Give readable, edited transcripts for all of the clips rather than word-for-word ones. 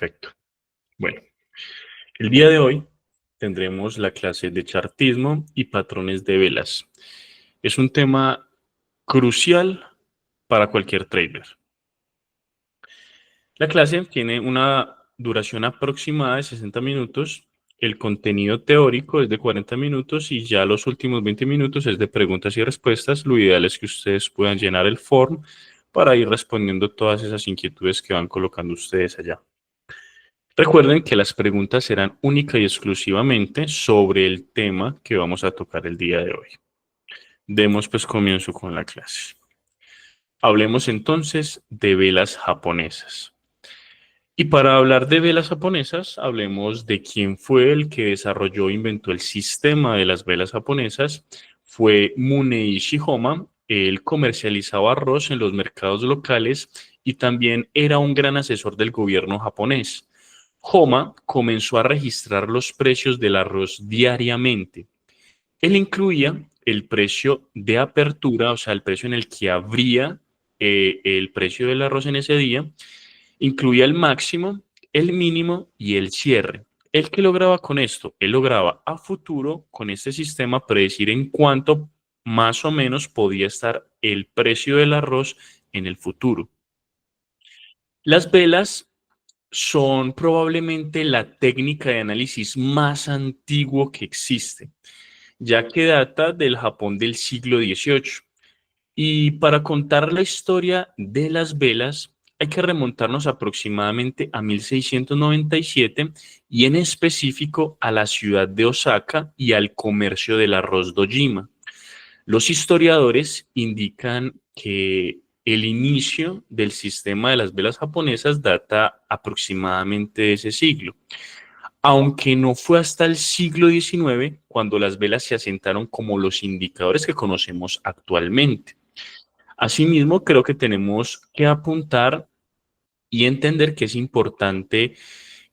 Perfecto. Bueno, el día de hoy tendremos la clase de chartismo y patrones de velas. Es un tema crucial para cualquier trader. La clase tiene una duración aproximada de 60 minutos. El contenido teórico es de 40 minutos y ya los últimos 20 minutos es de preguntas y respuestas. Lo ideal es que ustedes puedan llenar el form para ir respondiendo todas esas inquietudes que van colocando ustedes allá. Recuerden que las preguntas serán única y exclusivamente sobre el tema que vamos a tocar el día de hoy. Demos pues comienzo con la clase. Hablemos entonces de velas japonesas. Y para hablar de velas japonesas, hablemos de quién fue el que desarrolló e inventó el sistema de las velas japonesas. Fue Muneishi Homa. Él comercializaba arroz en los mercados locales y también era un gran asesor del gobierno japonés. Homa comenzó a registrar los precios del arroz diariamente. Él incluía el precio de apertura, o sea, el precio en el que abría el precio del arroz en ese día, incluía el máximo, el mínimo y el cierre. ¿Él qué lograba con esto? Él lograba a futuro, con este sistema, predecir en cuánto más o menos podía estar el precio del arroz en el futuro. Las velas son probablemente la técnica de análisis más antiguo que existe, ya que data del Japón del siglo XVIII. Y para contar la historia de las velas, hay que remontarnos aproximadamente a 1697 y en específico a la ciudad de Osaka y al comercio del arroz Dojima. Los historiadores indican que el inicio del sistema de las velas japonesas data aproximadamente de ese siglo, aunque no fue hasta el siglo XIX cuando las velas se asentaron como los indicadores que conocemos actualmente. Asimismo, creo que tenemos que apuntar y entender que es importante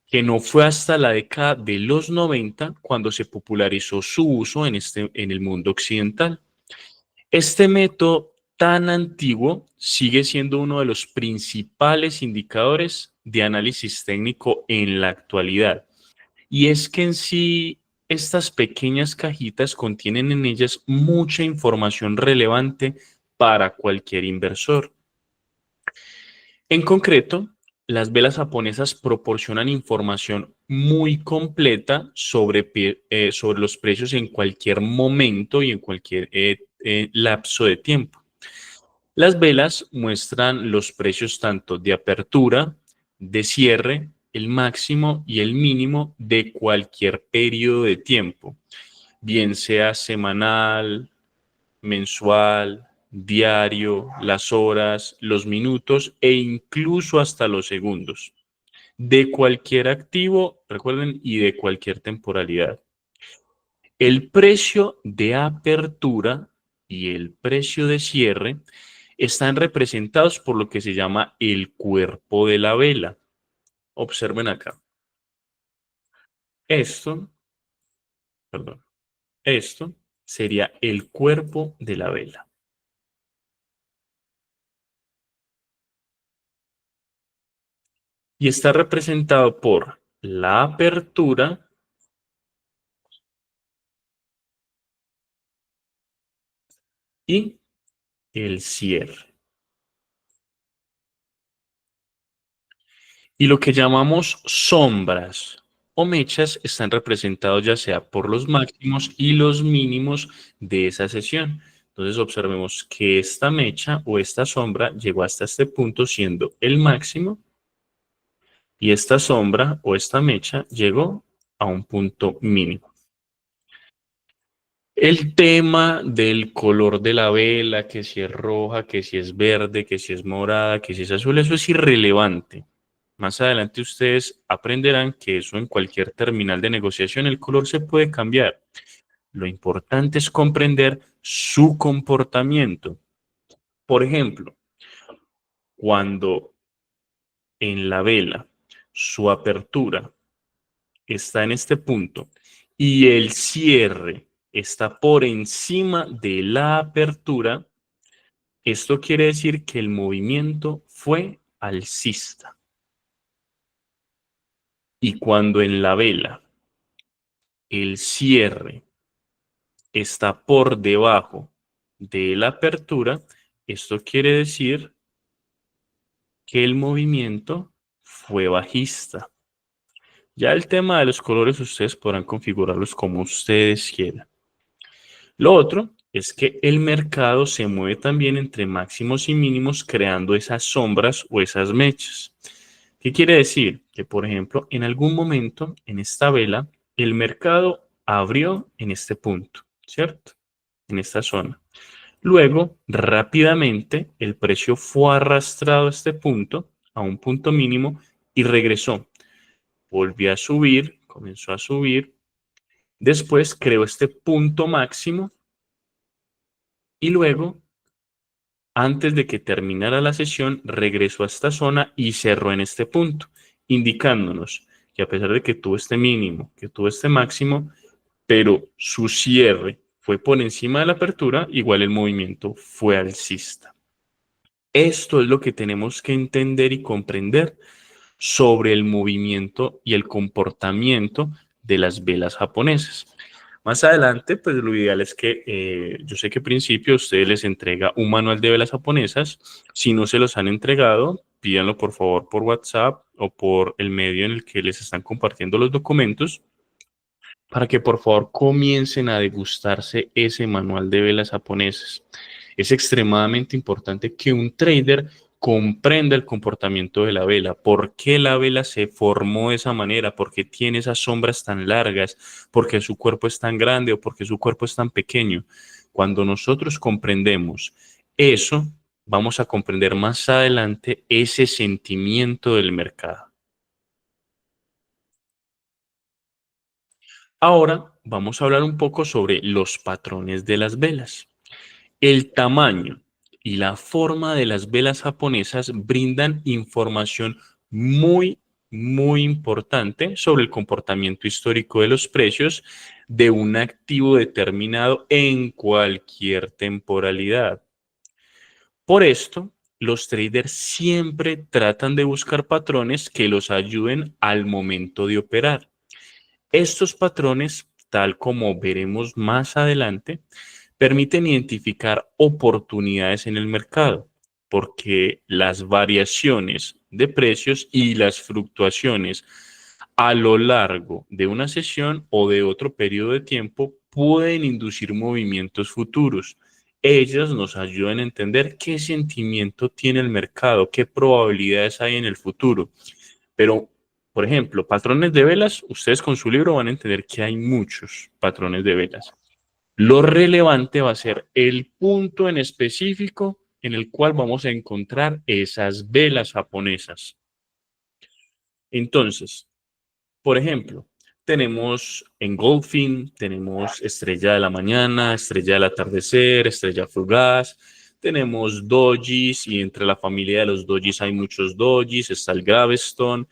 que no fue hasta la década de los 90 cuando se popularizó su uso en el mundo occidental. Este método tan antiguo sigue siendo uno de los principales indicadores de análisis técnico en la actualidad. Y es que en sí estas pequeñas cajitas contienen en ellas mucha información relevante para cualquier inversor. En concreto, las velas japonesas proporcionan información muy completa sobre los precios en cualquier momento y en cualquier lapso de tiempo. Las velas muestran los precios tanto de apertura, de cierre, el máximo y el mínimo de cualquier periodo de tiempo, bien sea semanal, mensual, diario, las horas, los minutos e incluso hasta los segundos, de cualquier activo, recuerden, y de cualquier temporalidad. El precio de apertura y el precio de cierre están representados por lo que se llama el cuerpo de la vela. Observen acá. Esto, perdón, esto sería el cuerpo de la vela. Y está representado por la apertura y el cierre. Y lo que llamamos sombras o mechas están representados ya sea por los máximos y los mínimos de esa sesión. Entonces observemos que esta mecha o esta sombra llegó hasta este punto siendo el máximo y esta sombra o esta mecha llegó a un punto mínimo. El tema del color de la vela, que si es roja, que si es verde, que si es morada, que si es azul, eso es irrelevante. Más adelante ustedes aprenderán que eso en cualquier terminal de negociación el color se puede cambiar. Lo importante es comprender su comportamiento. Por ejemplo, cuando en la vela su apertura está en este punto y el cierre está por encima de la apertura, esto quiere decir que el movimiento fue alcista. Y cuando en la vela el cierre está por debajo de la apertura, esto quiere decir que el movimiento fue bajista. Ya el tema de los colores ustedes podrán configurarlos como ustedes quieran. Lo otro es que el mercado se mueve también entre máximos y mínimos creando esas sombras o esas mechas. ¿Qué quiere decir? Que, por ejemplo, en algún momento en esta vela, el mercado abrió en este punto, ¿cierto? En esta zona. Luego, rápidamente, el precio fue arrastrado a este punto, a un punto mínimo, y regresó. Volvió a subir, comenzó a subir. Después creó este punto máximo y luego, antes de que terminara la sesión, regresó a esta zona y cerró en este punto, indicándonos que a pesar de que tuvo este mínimo, que tuvo este máximo, pero su cierre fue por encima de la apertura, igual el movimiento fue alcista. Esto es lo que tenemos que entender y comprender sobre el movimiento y el comportamiento de las velas japonesas. Más adelante, pues lo ideal es que yo sé que al principio ustedes les entrega un manual de velas japonesas. Si no se los han entregado, pídanlo por favor por WhatsApp o por el medio en el que les están compartiendo los documentos para que por favor comiencen a degustarse ese manual de velas japonesas. Es extremadamente importante que un trader comprenda el comportamiento de la vela, por qué la vela se formó de esa manera, por qué tiene esas sombras tan largas, por qué su cuerpo es tan grande o por qué su cuerpo es tan pequeño. Cuando nosotros comprendemos eso, vamos a comprender más adelante ese sentimiento del mercado. Ahora vamos a hablar un poco sobre los patrones de las velas. El tamaño y la forma de las velas japonesas brindan información muy, muy importante sobre el comportamiento histórico de los precios de un activo determinado en cualquier temporalidad. Por esto, los traders siempre tratan de buscar patrones que los ayuden al momento de operar. Estos patrones, tal como veremos más adelante, permiten identificar oportunidades en el mercado, porque las variaciones de precios y las fluctuaciones a lo largo de una sesión o de otro periodo de tiempo pueden inducir movimientos futuros. Ellas nos ayudan a entender qué sentimiento tiene el mercado, qué probabilidades hay en el futuro. Pero, por ejemplo, patrones de velas, ustedes con su libro van a entender que hay muchos patrones de velas. Lo relevante va a ser el punto en específico en el cual vamos a encontrar esas velas japonesas. Entonces, por ejemplo, tenemos engulfing, tenemos estrella de la mañana, estrella del atardecer, estrella fugaz, tenemos dojis y entre la familia de los dojis hay muchos dojis, está el gravestone,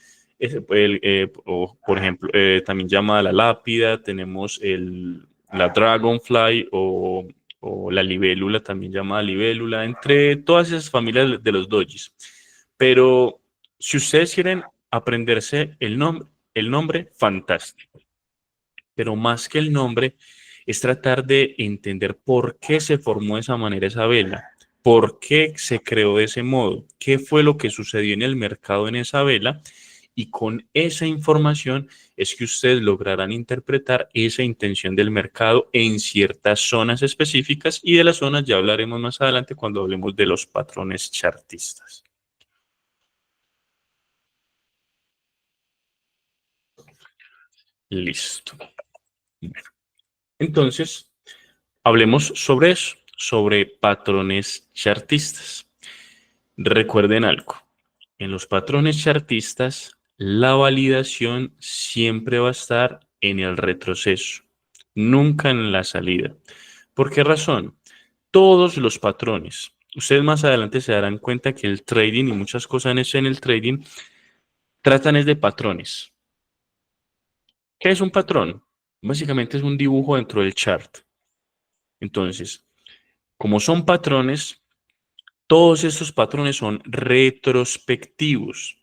o, por ejemplo, también llama la lápida, tenemos la dragonfly o la libélula, también llamada libélula, entre todas esas familias de los dojis. Pero si ustedes quieren aprenderse el nombre, fantástico. Pero más que el nombre, es tratar de entender por qué se formó de esa manera esa vela, por qué se creó de ese modo, qué fue lo que sucedió en el mercado en esa vela. Y con esa información es que ustedes lograrán interpretar esa intención del mercado en ciertas zonas específicas y de las zonas ya hablaremos más adelante cuando hablemos de los patrones chartistas. Listo. Bueno, entonces, hablemos sobre eso, sobre patrones chartistas. Recuerden algo, en los patrones chartistas, la validación siempre va a estar en el retroceso, nunca en la salida. ¿Por qué razón? Todos los patrones, ustedes más adelante se darán cuenta que el trading y muchas cosas en el trading tratan es de patrones. ¿Qué es un patrón? Básicamente es un dibujo dentro del chart. Entonces, como son patrones, todos estos patrones son retrospectivos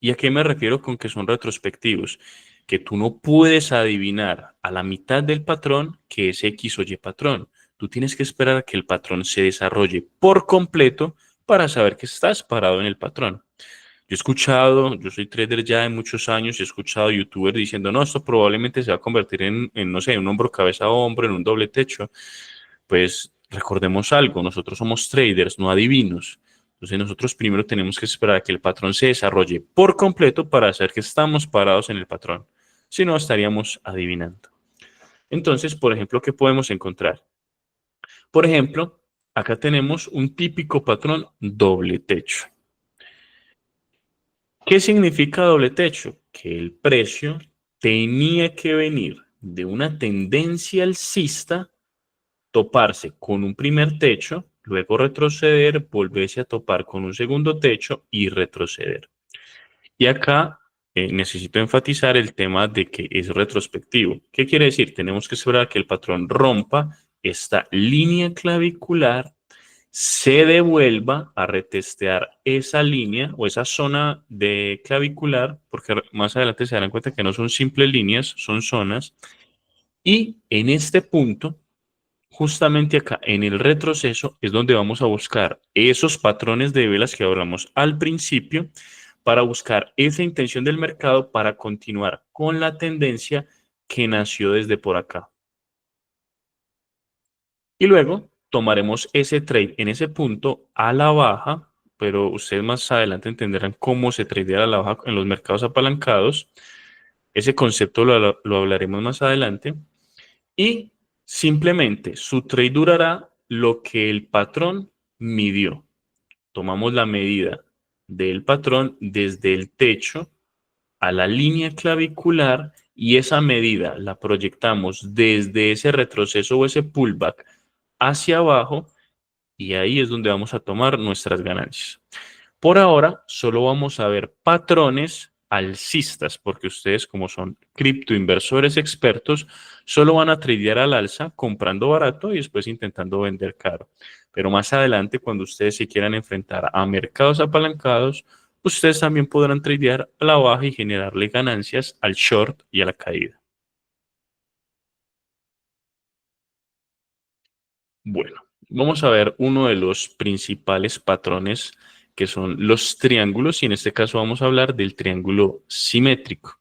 ¿Y a qué me refiero con que son retrospectivos? Que tú no puedes adivinar a la mitad del patrón que es X o Y patrón. Tú tienes que esperar a que el patrón se desarrolle por completo para saber que estás parado en el patrón. Yo he escuchado, yo soy trader ya de muchos años, y he escuchado youtubers diciendo, no, esto probablemente se va a convertir no sé, un hombro, cabeza, hombro, en un doble techo. Pues recordemos algo, nosotros somos traders, no adivinos. Entonces nosotros primero tenemos que esperar a que el patrón se desarrolle por completo para hacer que estamos parados en el patrón. Si no, estaríamos adivinando. Entonces, por ejemplo, ¿qué podemos encontrar? Por ejemplo, acá tenemos un típico patrón doble techo. ¿Qué significa doble techo? Que el precio tenía que venir de una tendencia alcista, toparse con un primer techo, luego retroceder, volverse a topar con un segundo techo y retroceder. Y acá necesito enfatizar el tema de que es retrospectivo. ¿Qué quiere decir? Tenemos que esperar que el patrón rompa esta línea clavicular, se devuelva a retestear esa línea o esa zona de clavicular, porque más adelante se darán cuenta que no son simples líneas, son zonas. Y en este punto, justamente acá en el retroceso, es donde vamos a buscar esos patrones de velas que hablamos al principio para buscar esa intención del mercado para continuar con la tendencia que nació desde por acá. Y luego tomaremos ese trade en ese punto a la baja, pero ustedes más adelante entenderán cómo se tradea a la baja en los mercados apalancados. Ese concepto lo hablaremos más adelante. Y simplemente su trade durará lo que el patrón midió. Tomamos la medida del patrón desde el techo a la línea clavicular y esa medida la proyectamos desde ese retroceso o ese pullback hacia abajo y ahí es donde vamos a tomar nuestras ganancias. Por ahora, solo vamos a ver patrones alcistas, porque ustedes, como son criptoinversores expertos, solo van a tradear al alza comprando barato y después intentando vender caro. Pero más adelante, cuando ustedes se quieran enfrentar a mercados apalancados, ustedes también podrán tradear a la baja y generarle ganancias al short y a la caída. Bueno, vamos a ver uno de los principales patrones que son los triángulos y en este caso vamos a hablar del triángulo simétrico.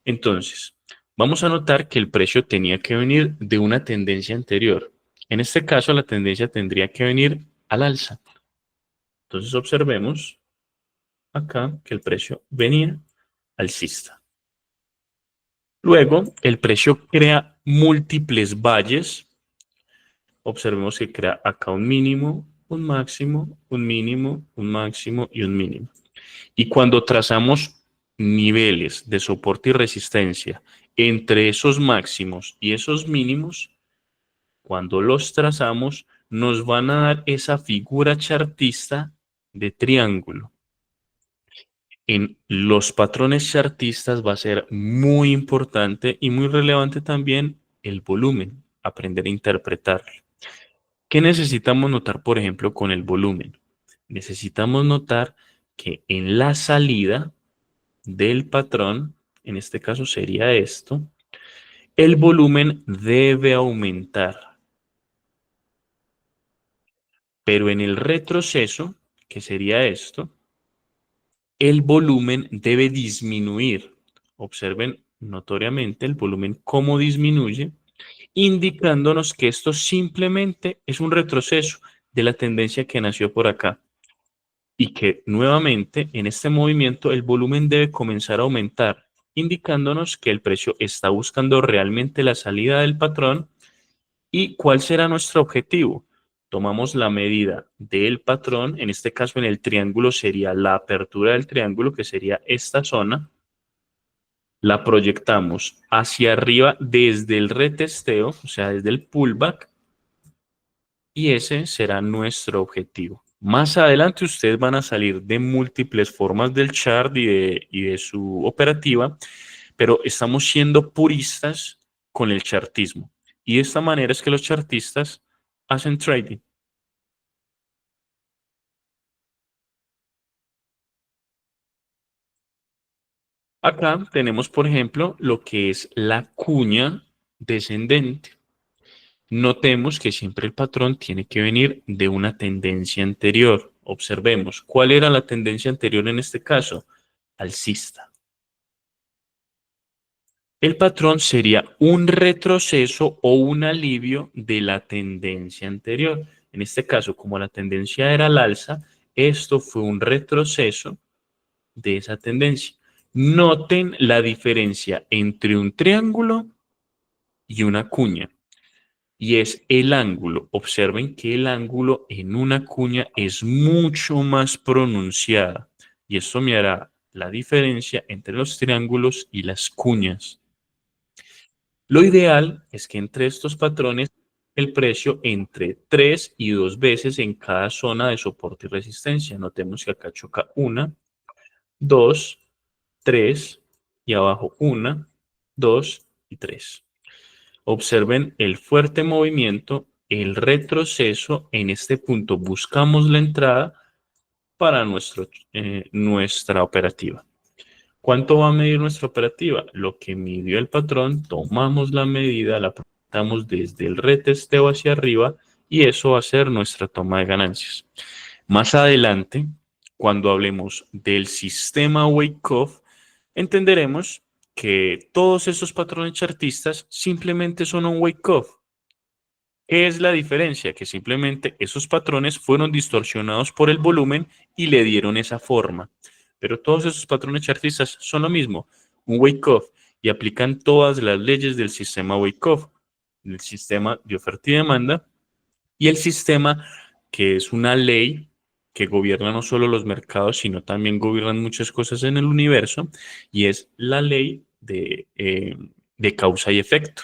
Entonces, vamos a notar que el precio tenía que venir de una tendencia anterior. En este caso, la tendencia tendría que venir al alza. Entonces, observemos acá que el precio venía alcista. Luego, el precio crea múltiples valles. Observemos que crea acá un mínimo, un máximo, un mínimo, un máximo y un mínimo. Y cuando trazamos niveles de soporte y resistencia entre esos máximos y esos mínimos, cuando los trazamos, nos van a dar esa figura chartista de triángulo. En los patrones chartistas va a ser muy importante y muy relevante también el volumen, aprender a interpretarlo. ¿Qué necesitamos notar, por ejemplo, con el volumen? Necesitamos notar que en la salida del patrón, en este caso sería esto, el volumen debe aumentar, pero en el retroceso, que sería esto, el volumen debe disminuir. Observen notoriamente el volumen cómo disminuye, indicándonos que esto simplemente es un retroceso de la tendencia que nació por acá y que nuevamente en este movimiento el volumen debe comenzar a aumentar, indicándonos que el precio está buscando realmente la salida del patrón. ¿Y cuál será nuestro objetivo? Tomamos la medida del patrón, en este caso en el triángulo sería la apertura del triángulo, que sería esta zona, la proyectamos hacia arriba desde el retesteo, o sea, desde el pullback, y ese será nuestro objetivo. Más adelante ustedes van a salir de múltiples formas del chart y de su operativa, pero estamos siendo puristas con el chartismo. Y de esta manera es que los chartistas hacen trading. Acá tenemos, por ejemplo, lo que es la cuña descendente. Notemos que siempre el patrón tiene que venir de una tendencia anterior. Observemos, ¿cuál era la tendencia anterior en este caso? Alcista. El patrón sería un retroceso o un alivio de la tendencia anterior. En este caso, como la tendencia era al alza, esto fue un retroceso de esa tendencia. Noten la diferencia entre un triángulo y una cuña, y es el ángulo. Observen que el ángulo en una cuña es mucho más pronunciada, y esto me hará la diferencia entre los triángulos y las cuñas. Lo ideal es que entre estos patrones el precio entre 3 y 2 veces en cada zona de soporte y resistencia. Notemos que acá choca una, 2, 3 y abajo una, 2 y 3. Observen el fuerte movimiento, el retroceso. En este punto buscamos la entrada para nuestra operativa. ¿Cuánto va a medir nuestra operativa? Lo que midió el patrón, tomamos la medida, la proyectamos desde el retesteo hacia arriba y eso va a ser nuestra toma de ganancias. Más adelante, cuando hablemos del sistema Wyckoff, entenderemos que todos esos patrones chartistas simplemente son un Wyckoff. ¿Qué es la diferencia? Que simplemente esos patrones fueron distorsionados por el volumen y le dieron esa forma. Pero todos esos patrones chartistas son lo mismo, un Wyckoff, y aplican todas las leyes del sistema Wyckoff, el sistema de oferta y demanda, y el sistema que es una ley que gobierna no solo los mercados, sino también gobiernan muchas cosas en el universo, y es la ley de causa y efecto.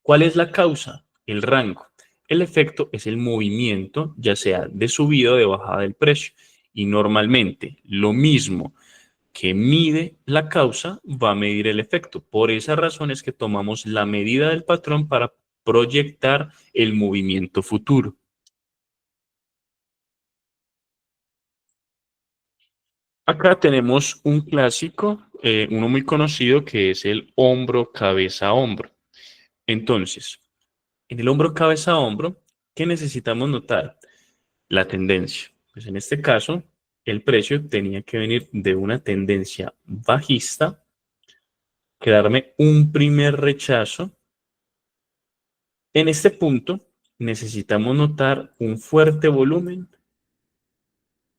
¿Cuál es la causa? El rango. El efecto es el movimiento, ya sea de subida o de bajada del precio. Y normalmente lo mismo que mide la causa va a medir el efecto. Por esa razón es que tomamos la medida del patrón para proyectar el movimiento futuro. Acá tenemos un clásico, uno muy conocido que es el hombro, cabeza, hombro. Entonces, en el hombro, cabeza, hombro, ¿qué necesitamos notar? La tendencia. Pues en este caso, el precio tenía que venir de una tendencia bajista, quedarme un primer rechazo. En este punto, necesitamos notar un fuerte volumen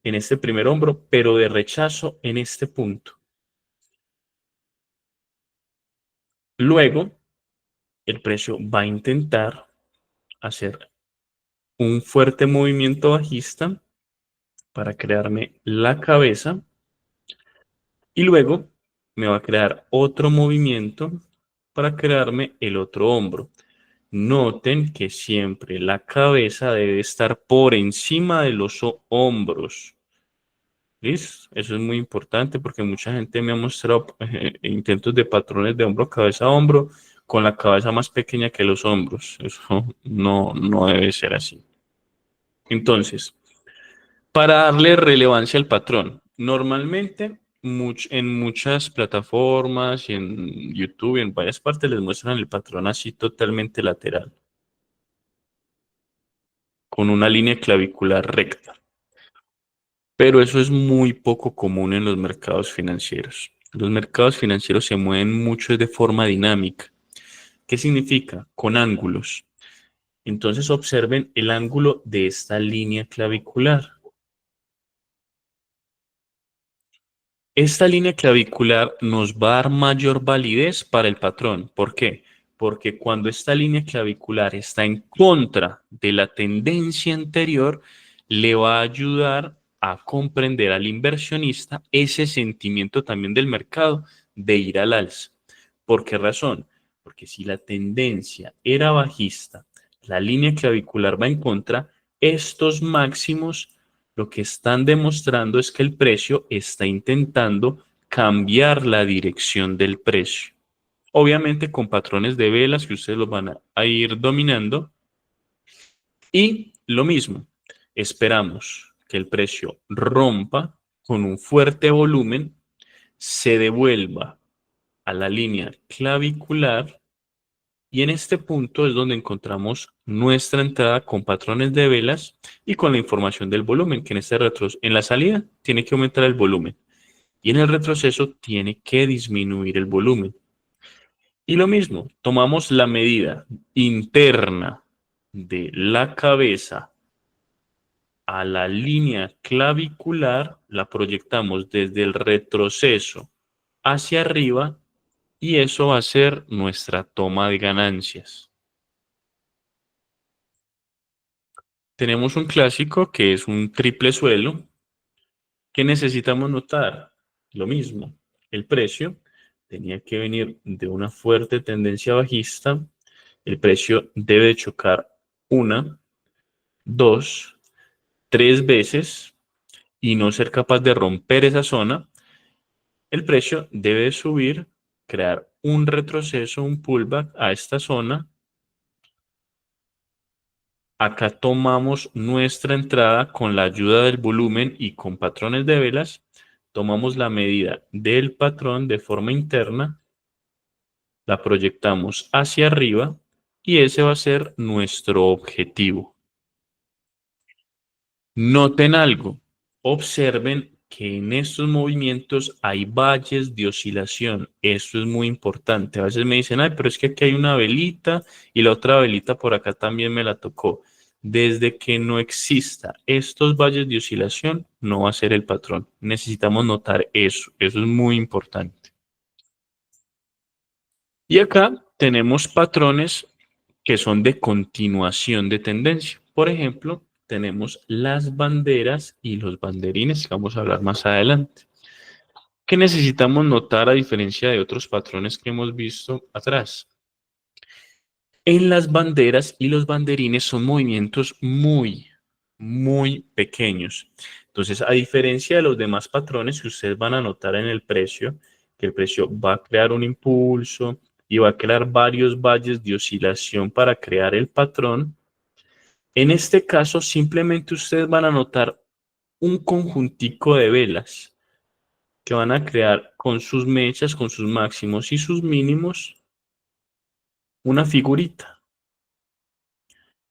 en este primer hombro, pero de rechazo en este punto. Luego, el precio va a intentar hacer un fuerte movimiento bajista para crearme la cabeza y luego me va a crear otro movimiento para crearme el otro hombro. Noten que siempre la cabeza debe estar por encima de los hombros. ¿Listo? Eso es muy importante porque mucha gente me ha mostrado intentos de patrones de hombro, cabeza, hombro, con la cabeza más pequeña que los hombros. Eso no debe ser así. Entonces, para darle relevancia al patrón, normalmente en muchas plataformas y en YouTube y en varias partes les muestran el patrón así totalmente lateral, con una línea clavicular recta. Pero eso es muy poco común en los mercados financieros. Los mercados financieros se mueven mucho de forma dinámica. ¿Qué significa? Con ángulos. Entonces observen el ángulo de esta línea clavicular. Esta línea clavicular nos va a dar mayor validez para el patrón. ¿Por qué? Porque cuando esta línea clavicular está en contra de la tendencia anterior, le va a ayudar a comprender al inversionista ese sentimiento también del mercado de ir al alza. ¿Por qué razón? Porque si la tendencia era bajista, la línea clavicular va en contra, estos máximos lo que están demostrando es que el precio está intentando cambiar la dirección del precio. Obviamente con patrones de velas que ustedes los van a ir dominando. Y lo mismo, esperamos que el precio rompa con un fuerte volumen se devuelva a la línea clavicular y en este punto es donde encontramos nuestra entrada con patrones de velas y con la información del volumen, que en la salida tiene que aumentar el volumen y en el retroceso tiene que disminuir el volumen. Y lo mismo, tomamos la medida interna de la cabeza a la línea clavicular, la proyectamos desde el retroceso hacia arriba y eso va a ser nuestra toma de ganancias. Tenemos un clásico que es un triple suelo. ¿Qué necesitamos notar? Lo mismo, el precio tenía que venir de una fuerte tendencia bajista. El precio debe chocar una, dos, tres veces y no ser capaz de romper esa zona. El precio debe subir, crear un retroceso, un pullback a esta zona. Acá tomamos nuestra entrada con la ayuda del volumen y con patrones de velas. Tomamos la medida del patrón de forma interna, la proyectamos hacia arriba y ese va a ser nuestro objetivo. Noten algo, observen que en estos movimientos hay valles de oscilación. Esto es muy importante. A veces me dicen, ay, pero es que aquí hay una velita y la otra velita por acá también me la tocó. Desde que no exista estos valles de oscilación, no va a ser el patrón. Necesitamos notar eso. Eso es muy importante. Y acá tenemos patrones que son de continuación de tendencia. Por ejemplo, tenemos las banderas y los banderines, que vamos a hablar más adelante. ¿Qué necesitamos notar a diferencia de otros patrones que hemos visto atrás? En las banderas y los banderines son movimientos muy pequeños. Entonces, a diferencia de los demás patrones que ustedes van a notar en el precio, que el precio va a crear un impulso y va a crear varios valles de oscilación para crear el patrón, en este caso simplemente ustedes van a notar un conjuntico de velas que van a crear con sus mechas, con sus máximos y sus mínimos, una figurita.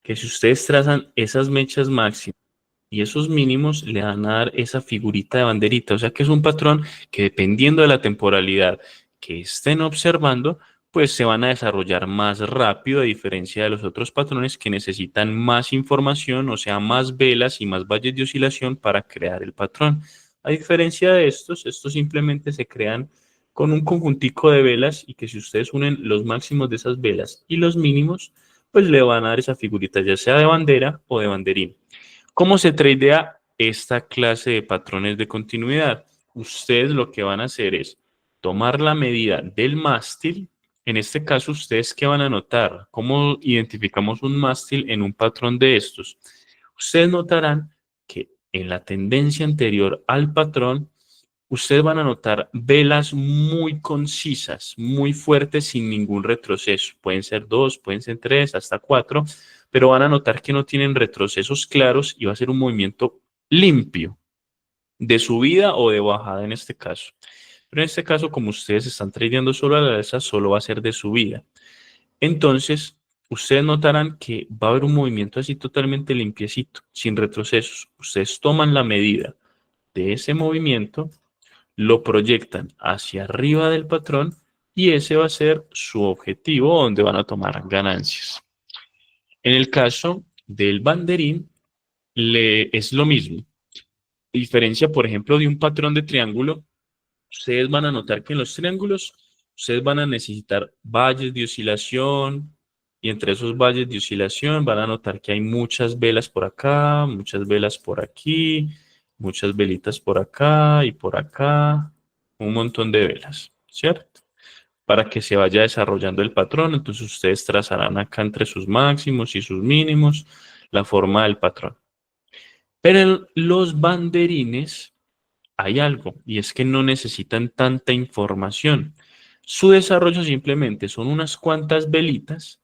Que si ustedes trazan esas mechas máximas y esos mínimos, le van a dar esa figurita de banderita. O sea que es un patrón que dependiendo de la temporalidad que estén observando, pues se van a desarrollar más rápido a diferencia de los otros patrones que necesitan más información, o sea, más velas y más valles de oscilación para crear el patrón. A diferencia de estos simplemente se crean con un conjuntico de velas y que si ustedes unen los máximos de esas velas y los mínimos, pues le van a dar esa figurita, ya sea de bandera o de banderín. ¿Cómo se tradea esta clase de patrones de continuidad? Ustedes lo que van a hacer es tomar la medida del mástil. En este caso, ¿ustedes qué van a notar? ¿Cómo identificamos un mástil en un patrón de estos? Ustedes notarán que en la tendencia anterior al patrón, ustedes van a notar velas muy concisas, muy fuertes, sin ningún retroceso. Pueden ser dos, pueden ser tres, hasta cuatro, pero van a notar que no tienen retrocesos claros y va a ser un movimiento limpio, de subida o de bajada en este caso. Pero en este caso, como ustedes están tradeando solo a la alza, solo va a ser de subida. Entonces, ustedes notarán que va a haber un movimiento así totalmente limpiecito, sin retrocesos. Ustedes toman la medida de ese movimiento, lo proyectan hacia arriba del patrón y ese va a ser su objetivo donde van a tomar ganancias. En el caso del banderín, es lo mismo. A diferencia, por ejemplo, de un patrón de triángulo, ustedes van a notar que en los triángulos ustedes van a necesitar valles de oscilación y entre esos valles de oscilación van a notar que hay muchas velas por acá, muchas velas por aquí, muchas velitas por acá, un montón de velas, ¿cierto? Para que se vaya desarrollando el patrón, entonces ustedes trazarán acá entre sus máximos y sus mínimos la forma del patrón. Pero en los banderines hay algo, y es que no necesitan tanta información. Su desarrollo simplemente son unas cuantas velitas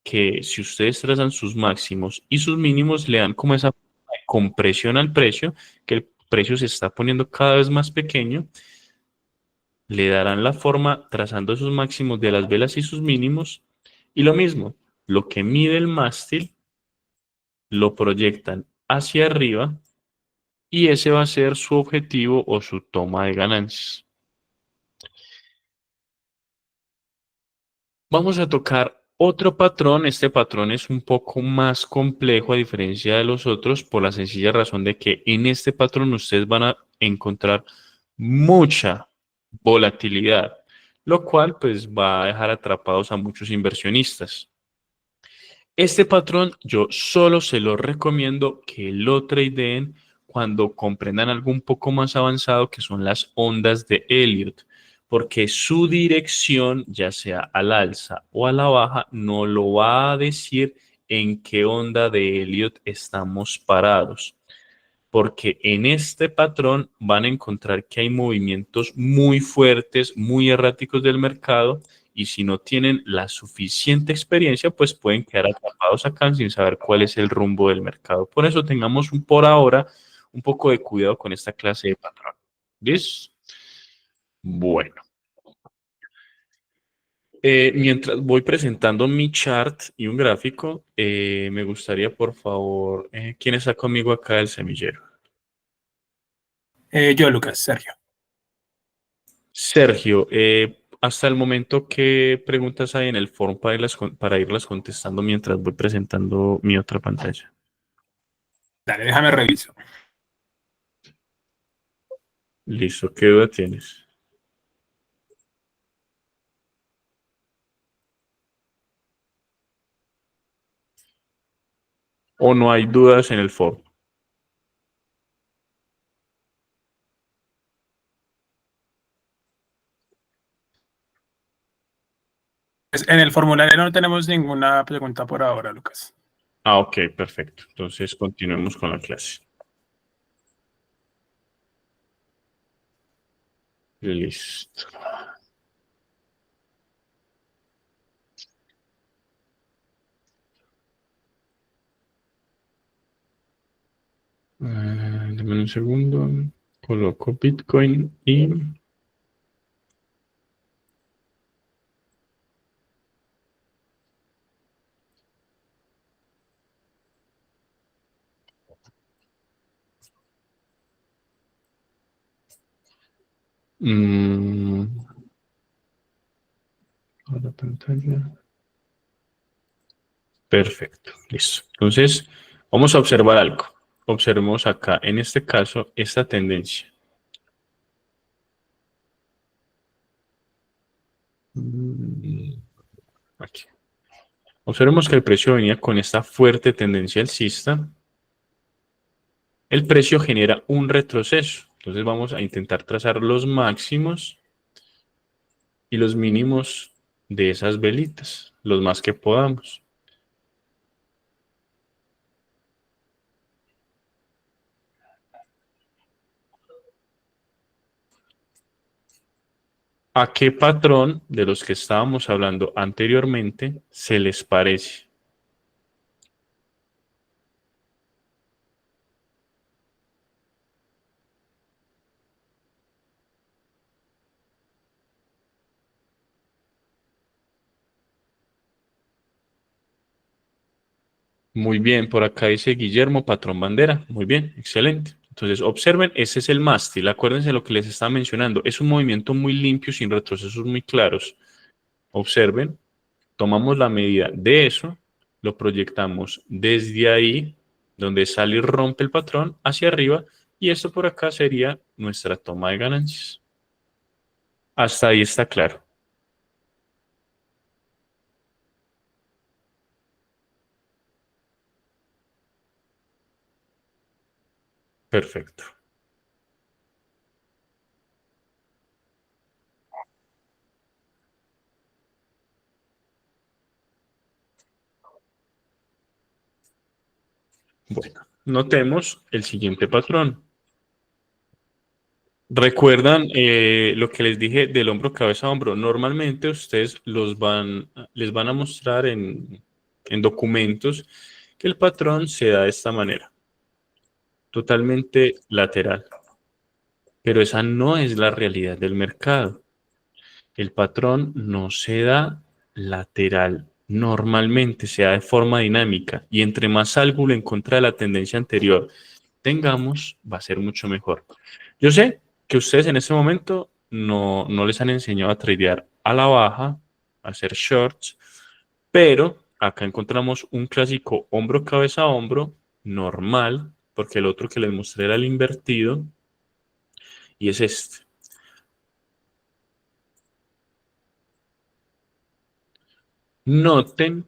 que si ustedes trazan sus máximos y sus mínimos le dan como esa compresión al precio, que el precio se está poniendo cada vez más pequeño le darán la forma trazando sus máximos de las velas y sus mínimos, y lo mismo, lo que mide el mástil lo proyectan hacia arriba y ese va a ser su objetivo o su toma de ganancias. Vamos a tocar otro patrón. Este patrón es un poco más complejo a diferencia de los otros por la sencilla razón de que en este patrón ustedes van a encontrar mucha volatilidad, lo cual pues va a dejar atrapados a muchos inversionistas. Este patrón yo solo se lo recomiendo que lo tradeen cuando comprendan algo un poco más avanzado que son las ondas de Elliott, porque su dirección, ya sea al alza o a la baja, no lo va a decir en qué onda de Elliott estamos parados, porque en este patrón van a encontrar que hay movimientos muy fuertes, muy erráticos del mercado, y si no tienen la suficiente experiencia, pues pueden quedar atrapados acá sin saber cuál es el rumbo del mercado. Por eso tengamos por ahora un poco de cuidado con esta clase de patrón. ¿Listo? Bueno, mientras voy presentando mi chart y un gráfico, me gustaría, por favor, ¿quién está conmigo acá del semillero? Yo, Lucas, Sergio. Sergio, hasta el momento, ¿qué preguntas hay en el foro para irlas contestando mientras voy presentando mi otra pantalla? Dale, déjame reviso. Listo, ¿qué duda tienes? ¿O no hay dudas en el foro? En el formulario no tenemos ninguna pregunta por ahora, Lucas. Ah, ok, perfecto. Entonces continuemos con la clase. Listo. Dame un segundo. Coloco Bitcoin y... a la pantalla. Perfecto, listo. Entonces, vamos a observar algo. Observemos acá, en este caso, esta tendencia. Aquí. Observemos que el precio venía con esta fuerte tendencia alcista. El precio genera un retroceso. Entonces vamos a intentar trazar los máximos y los mínimos de esas velitas, los más que podamos. ¿A qué patrón de los que estábamos hablando anteriormente se les parece? Muy bien, por acá dice Guillermo, patrón bandera. Muy bien, excelente. Entonces, observen, ese es el mástil. Acuérdense de lo que les estaba mencionando. Es un movimiento muy limpio, sin retrocesos muy claros. Observen, tomamos la medida de eso, lo proyectamos desde ahí, donde sale y rompe el patrón, hacia arriba, y esto por acá sería nuestra toma de ganancias. Hasta ahí está claro. Perfecto. Bueno, notemos el siguiente patrón. ¿Recuerdan lo que les dije del hombro, cabeza, hombro? Normalmente ustedes les van a mostrar en documentos que el patrón se da de esta manera, totalmente lateral. Pero esa no es la realidad del mercado. El patrón no se da lateral normalmente, se da de forma dinámica y entre más ángulo en contra de la tendencia anterior tengamos, va a ser mucho mejor. Yo sé que ustedes en este momento no les han enseñado a tradear a la baja, a hacer shorts, pero acá encontramos un clásico hombro, cabeza, hombro, normal, porque el otro que les mostré era el invertido, y es este. Noten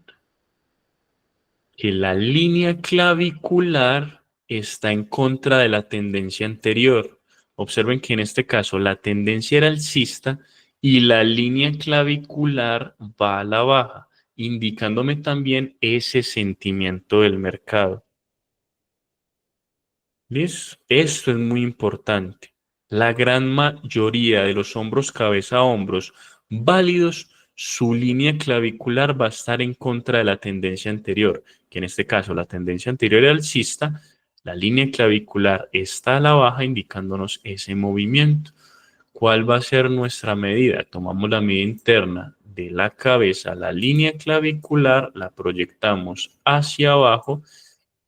que la línea clavicular está en contra de la tendencia anterior. Observen que en este caso la tendencia era alcista y la línea clavicular va a la baja, indicándome también ese sentimiento del mercado. ¿Listo? Esto es muy importante. La gran mayoría de los hombros, cabeza, hombros válidos, su línea clavicular va a estar en contra de la tendencia anterior, que en este caso la tendencia anterior era alcista, la línea clavicular está a la baja indicándonos ese movimiento. ¿Cuál va a ser nuestra medida? Tomamos la medida interna de la cabeza, la línea clavicular, la proyectamos hacia abajo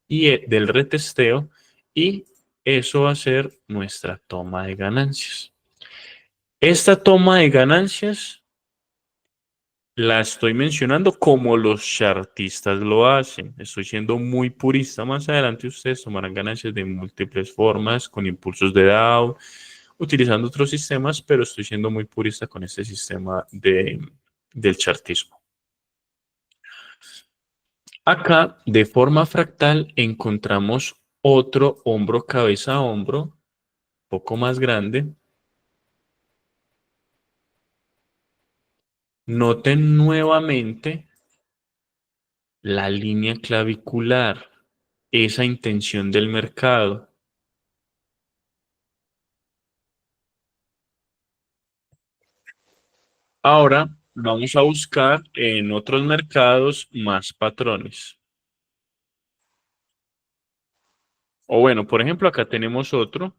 y del retesteo y eso va a ser nuestra toma de ganancias. Esta toma de ganancias la estoy mencionando como los chartistas lo hacen. Estoy siendo muy purista. Más adelante ustedes tomarán ganancias de múltiples formas, con impulsos de Dow, utilizando otros sistemas, pero estoy siendo muy purista con este sistema del chartismo. Acá, de forma fractal, encontramos otro hombro, cabeza, hombro, poco más grande. Noten nuevamente la línea clavicular, esa intención del mercado. Ahora vamos a buscar en otros mercados más patrones. O bueno, por ejemplo, acá tenemos otro.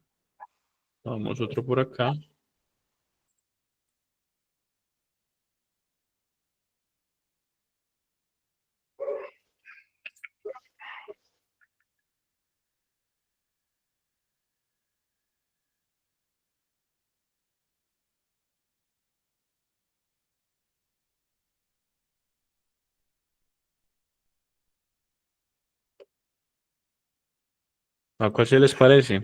Vamos otro por acá. ¿A cuál se les parece?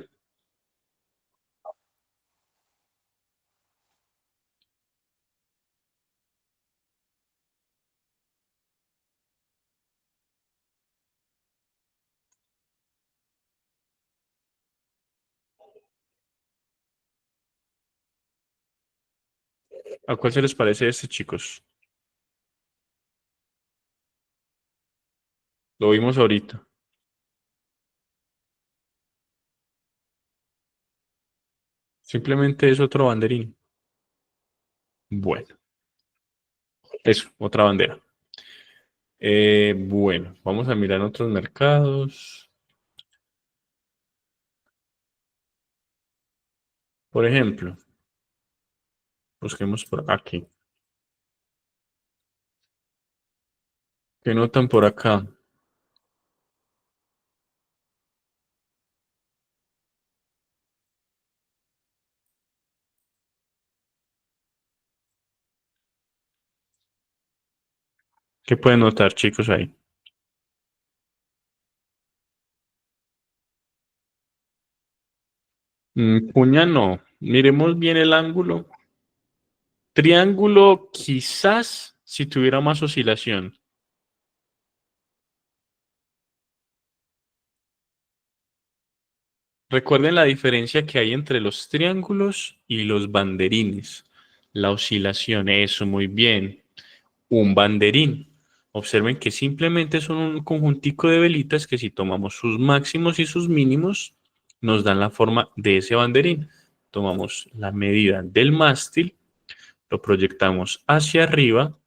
¿A cuál se les parece este, chicos? Lo vimos ahorita. Simplemente es otro banderín. Bueno, eso, otra bandera. Bueno, vamos a mirar otros mercados. Por ejemplo, busquemos por aquí. ¿Qué notan por acá? ¿Qué pueden notar, chicos, ahí? Cuña no. Miremos bien el ángulo. Triángulo, quizás si tuviera más oscilación. Recuerden la diferencia que hay entre los triángulos y los banderines. La oscilación, eso muy bien. Un banderín. Observen que simplemente son un conjuntico de velitas que si tomamos sus máximos y sus mínimos, nos dan la forma de ese banderín. Tomamos la medida del mástil, lo proyectamos hacia arriba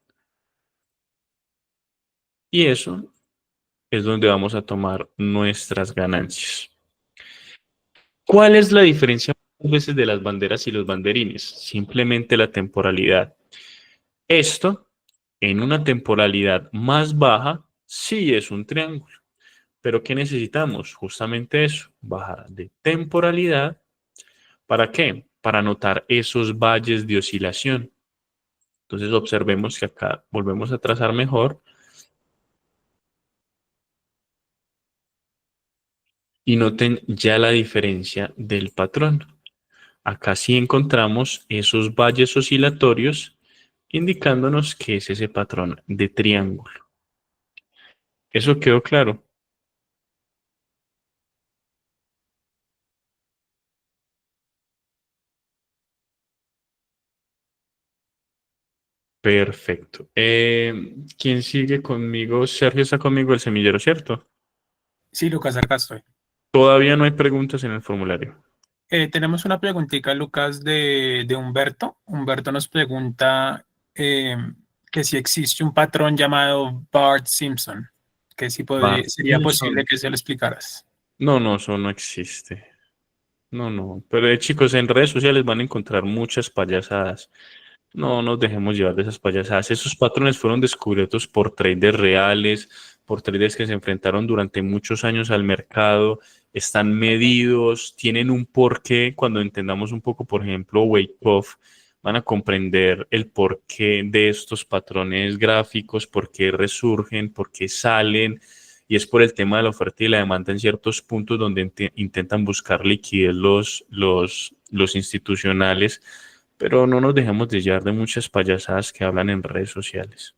y eso es donde vamos a tomar nuestras ganancias. ¿Cuál es la diferencia muchas veces de las banderas y los banderines? Simplemente la temporalidad. Esto, en una temporalidad más baja, sí es un triángulo. Pero ¿qué necesitamos? Justamente eso, bajar de temporalidad. ¿Para qué? Para notar esos valles de oscilación. Entonces observemos que acá volvemos a trazar mejor y noten ya la diferencia del patrón. Acá sí encontramos esos valles oscilatorios indicándonos que es ese patrón de triángulo. ¿Eso quedó claro? Perfecto. ¿Quién sigue conmigo? Sergio está conmigo, el semillero, ¿cierto? Sí, Lucas, acá estoy. Todavía no hay preguntas en el formulario. Tenemos una preguntita, Lucas, de Humberto. Humberto nos pregunta eh, que si existe un patrón llamado Bart Simpson, que si Bart sería posible Simpson. que se lo explicaras. No, no, eso no existe. No, no. Pero chicos, en redes sociales van a encontrar muchas payasadas. No nos dejemos llevar de esas payasadas. Esos patrones fueron descubiertos por traders reales, por traders que se enfrentaron durante muchos años al mercado, están medidos, tienen un porqué. Cuando entendamos un poco, por ejemplo, Wyckoff, van a comprender el porqué de estos patrones gráficos, por qué resurgen, por qué salen. Y es por el tema de la oferta y la demanda en ciertos puntos donde intentan buscar liquidez los institucionales, pero no nos dejemos de llevar de muchas payasadas que hablan en redes sociales.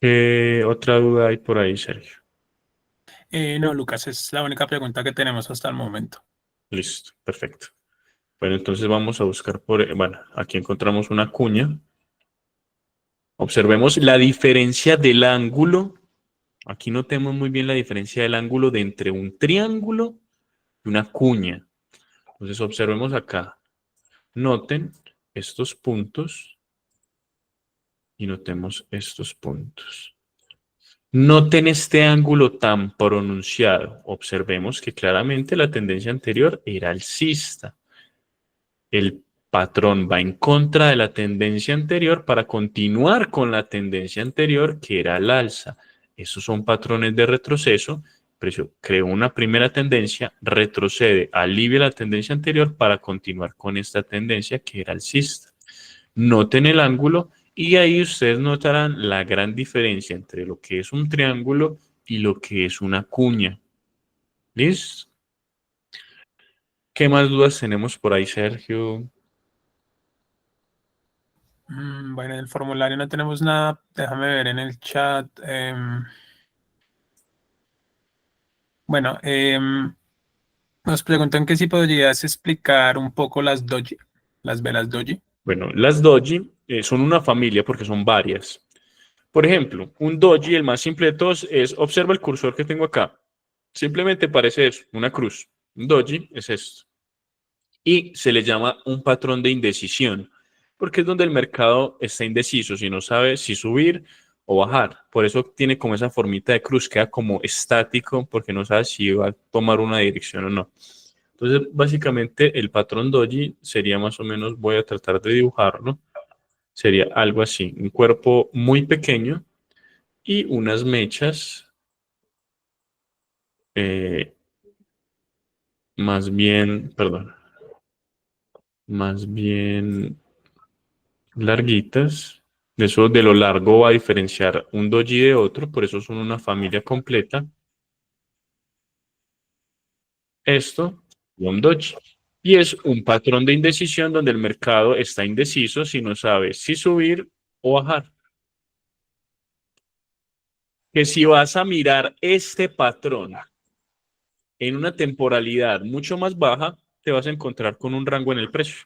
¿Qué otra duda hay por ahí, Sergio? No, Lucas, es la única pregunta que tenemos hasta el momento. Listo, perfecto. Bueno, entonces vamos a buscar bueno, aquí encontramos una cuña. Observemos la diferencia del ángulo. Aquí notemos muy bien la diferencia del ángulo de entre un triángulo y una cuña. Entonces observemos acá. Noten estos puntos y notemos estos puntos. Noten este ángulo tan pronunciado. Observemos que claramente la tendencia anterior era alcista. El patrón va en contra de la tendencia anterior para continuar con la tendencia anterior, que era al alza. Esos son patrones de retroceso. Precio creó una primera tendencia, retrocede, alivia la tendencia anterior para continuar con esta tendencia que era alcista. Noten el ángulo y ahí ustedes notarán la gran diferencia entre lo que es un triángulo y lo que es una cuña. ¿Listo? ¿Qué más dudas tenemos por ahí, Sergio? Bueno, en el formulario no tenemos nada. Déjame ver en el chat. Bueno, nos preguntan que si podrías explicar un poco las doji, las velas doji. Bueno, las doji son una familia porque son varias. Por ejemplo, un doji, el más simple de todos, es, observa el cursor que tengo acá. Simplemente parece eso, una cruz. Un doji es esto. Y se le llama un patrón de indecisión, porque es donde el mercado está indeciso, si no sabe si subir o bajar. Por eso tiene como esa formita de cruz, queda como estático, porque no sabe si va a tomar una dirección o no. Entonces, básicamente, el patrón doji sería más o menos, voy a tratar de dibujarlo, sería algo así, un cuerpo muy pequeño y unas mechas eh, más bien, perdón, más bien larguitas. Eso de lo largo va a diferenciar un doji de otro, por eso son una familia completa. Esto y un doji. Y es un patrón de indecisión donde el mercado está indeciso si no sabe si subir o bajar. Que si vas a mirar este patrón en una temporalidad mucho más baja, te vas a encontrar con un rango en el precio.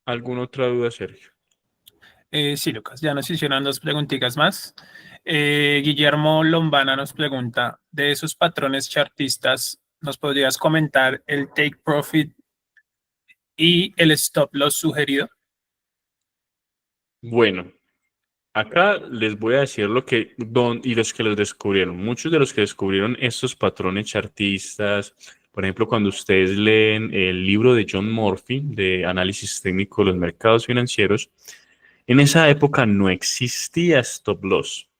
¿Alguna otra duda, Sergio? Sí, Lucas, ya nos hicieron dos preguntitas más. Guillermo Lombana nos pregunta, de esos patrones chartistas, ¿nos podrías comentar el take profit y el stop loss sugerido? Bueno, acá les voy a decir lo que, y los que los descubrieron. Muchos de los que descubrieron estos patrones chartistas, por ejemplo, cuando ustedes leen el libro de John Murphy de Análisis Técnico de los Mercados Financieros, en esa época no existía stop loss.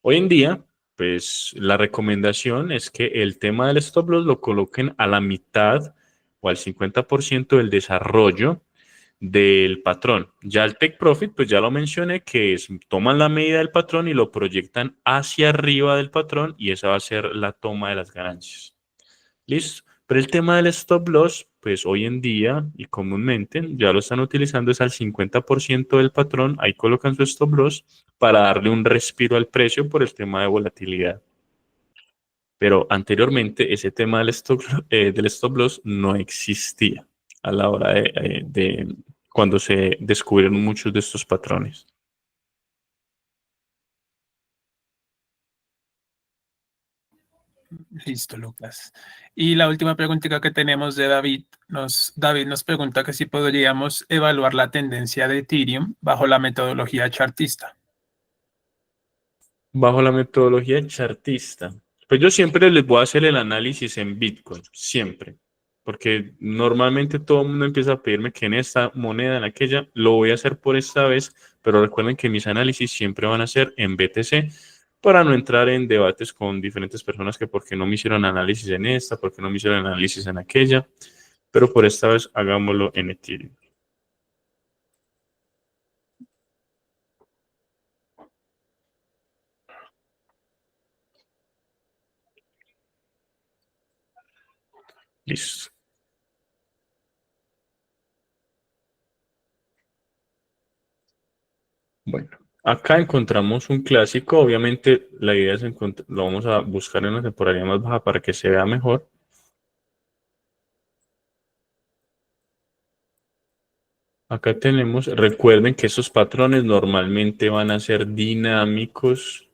Hoy en día, pues la recomendación es que el tema del stop loss lo coloquen a la mitad o al 50% del desarrollo del patrón. Ya el take profit, pues ya lo mencioné, que es toman la medida del patrón y lo proyectan hacia arriba del patrón y esa va a ser la toma de las ganancias. ¿Listo? Pero el tema del stop loss, pues hoy en día y comúnmente ya lo están utilizando es al 50% del patrón, ahí colocan su stop loss para darle un respiro al precio por el tema de volatilidad. Pero anteriormente ese tema del stop loss no existía a la hora de cuando se descubrieron muchos de estos patrones. Listo, Lucas. Y la última preguntita que tenemos de David nos pregunta que si podríamos evaluar la tendencia de Ethereum bajo la metodología chartista. Bajo la metodología chartista, pues yo siempre les voy a hacer el análisis en Bitcoin, siempre, porque normalmente todo el mundo empieza a pedirme que en esta moneda, en aquella, lo voy a hacer por esta vez, pero recuerden que mis análisis siempre van a ser en BTC para no entrar en debates con diferentes personas que por qué no me hicieron análisis en esta, por qué no me hicieron análisis en aquella, pero por esta vez hagámoslo en Ethereum. Listo. Bueno, acá encontramos un clásico. Obviamente, la idea es lo vamos a buscar en la temporalidad más baja para que se vea mejor. Acá tenemos, recuerden que esos patrones normalmente van a ser dinámicos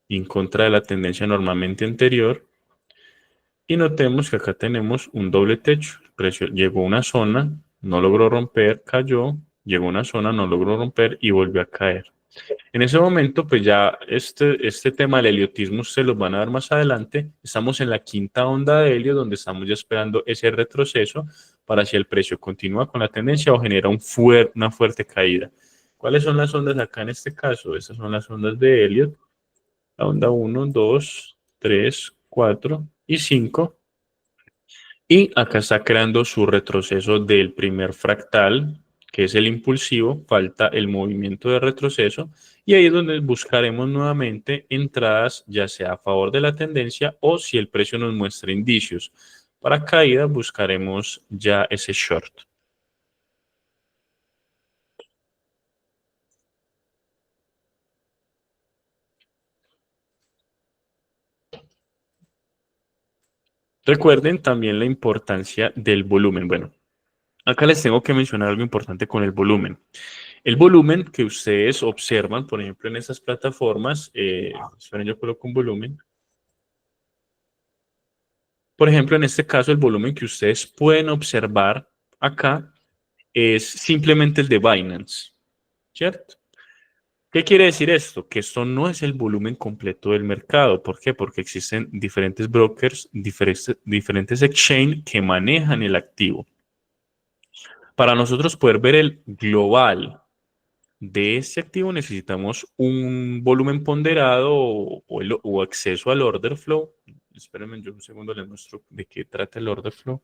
en contra de la tendencia normalmente anterior. Y notemos que acá tenemos un doble techo. El precio llegó a una zona, no logró romper, cayó, llegó a una zona, no logró romper y volvió a caer. En ese momento, pues ya este tema del heliotismo se los van a dar más adelante. Estamos en la quinta onda de helio, donde estamos ya esperando ese retroceso para si el precio continúa con la tendencia o genera una fuerte caída. ¿Cuáles son las ondas acá en este caso? Estas son las ondas de Elliot. La onda uno, 2, 3, 4 y 5. Y acá está creando su retroceso del primer fractal, que es el impulsivo, falta el movimiento de retroceso, y ahí es donde buscaremos nuevamente entradas, ya sea a favor de la tendencia o si el precio nos muestra indicios. Para caída buscaremos ya ese short. Recuerden también la importancia del volumen. Bueno, acá les tengo que mencionar algo importante con el volumen. El volumen que ustedes observan, por ejemplo, en estas plataformas, esperen, yo coloco un volumen. Por ejemplo, en este caso, el volumen que ustedes pueden observar acá es simplemente el de Binance, ¿cierto? ¿Qué quiere decir esto? Que esto no es el volumen completo del mercado. ¿Por qué? Porque existen diferentes brokers, diferentes exchange que manejan el activo. Para nosotros poder ver el global de este activo necesitamos un volumen ponderado o acceso al order flow. Espérenme, yo un segundo les muestro de qué trata el order flow.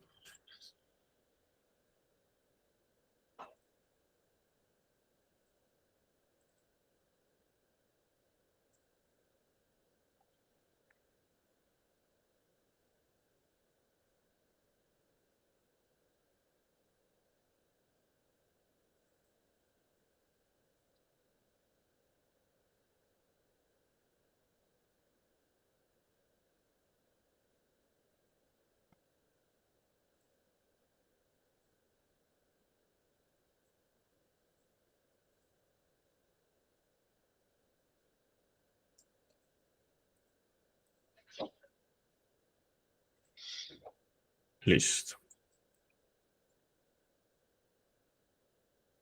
Listo.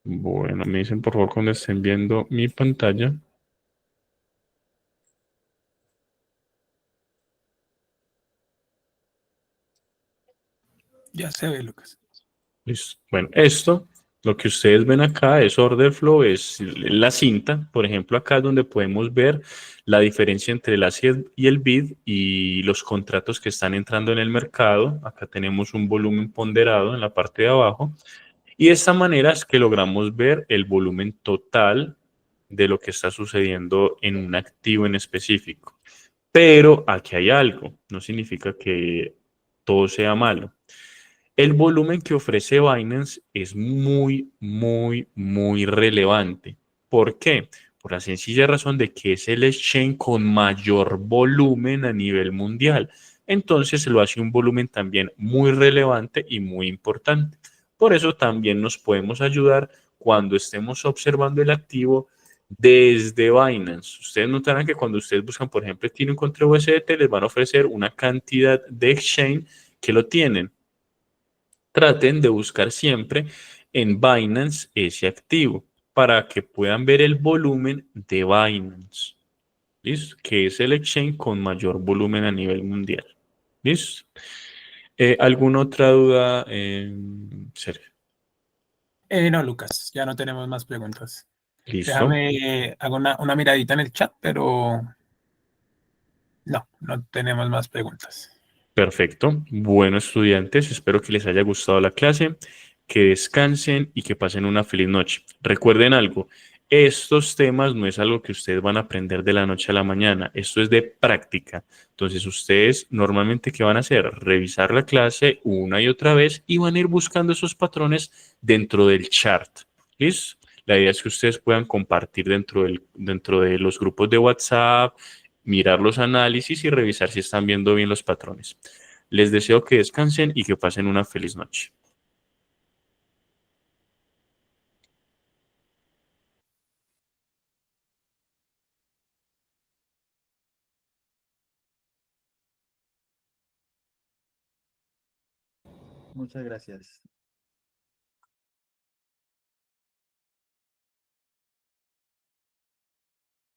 Bueno, me dicen por favor cuando estén viendo mi pantalla. Ya se ve, Lucas. Listo. Bueno, esto, lo que ustedes ven acá es order flow, es la cinta. Por ejemplo, acá es donde podemos ver la diferencia entre el ask y el bid y los contratos que están entrando en el mercado. Acá tenemos un volumen ponderado en la parte de abajo. Y de esta manera es que logramos ver el volumen total de lo que está sucediendo en un activo en específico. Pero aquí hay algo, no significa que todo sea malo. El volumen que ofrece Binance es muy, muy, muy relevante. ¿Por qué? Por la sencilla razón de que es el exchange con mayor volumen a nivel mundial. Entonces lo hace un volumen también muy relevante y muy importante. Por eso también nos podemos ayudar cuando estemos observando el activo desde Binance. Ustedes notarán que cuando ustedes buscan, por ejemplo, tienen un contra USDT, les van a ofrecer una cantidad de exchange que lo tienen. Traten de buscar siempre en Binance ese activo para que puedan ver el volumen de Binance, ¿listo? Que es el exchange con mayor volumen a nivel mundial. ¿Listo? ¿Alguna otra duda, Sergio? No, Lucas, ya no tenemos más preguntas. ¿Listo? Déjame, hago una miradita en el chat, pero no tenemos más preguntas. Perfecto. Bueno, estudiantes, espero que les haya gustado la clase, que descansen y que pasen una feliz noche. Recuerden algo, estos temas no es algo que ustedes van a aprender de la noche a la mañana, esto es de práctica. Entonces, ustedes normalmente, ¿qué van a hacer? Revisar la clase una y otra vez y van a ir buscando esos patrones dentro del chart. ¿Listo? La idea es que ustedes puedan compartir dentro de los grupos de WhatsApp, mirar los análisis y revisar si están viendo bien los patrones. Les deseo que descansen y que pasen una feliz noche. Muchas gracias.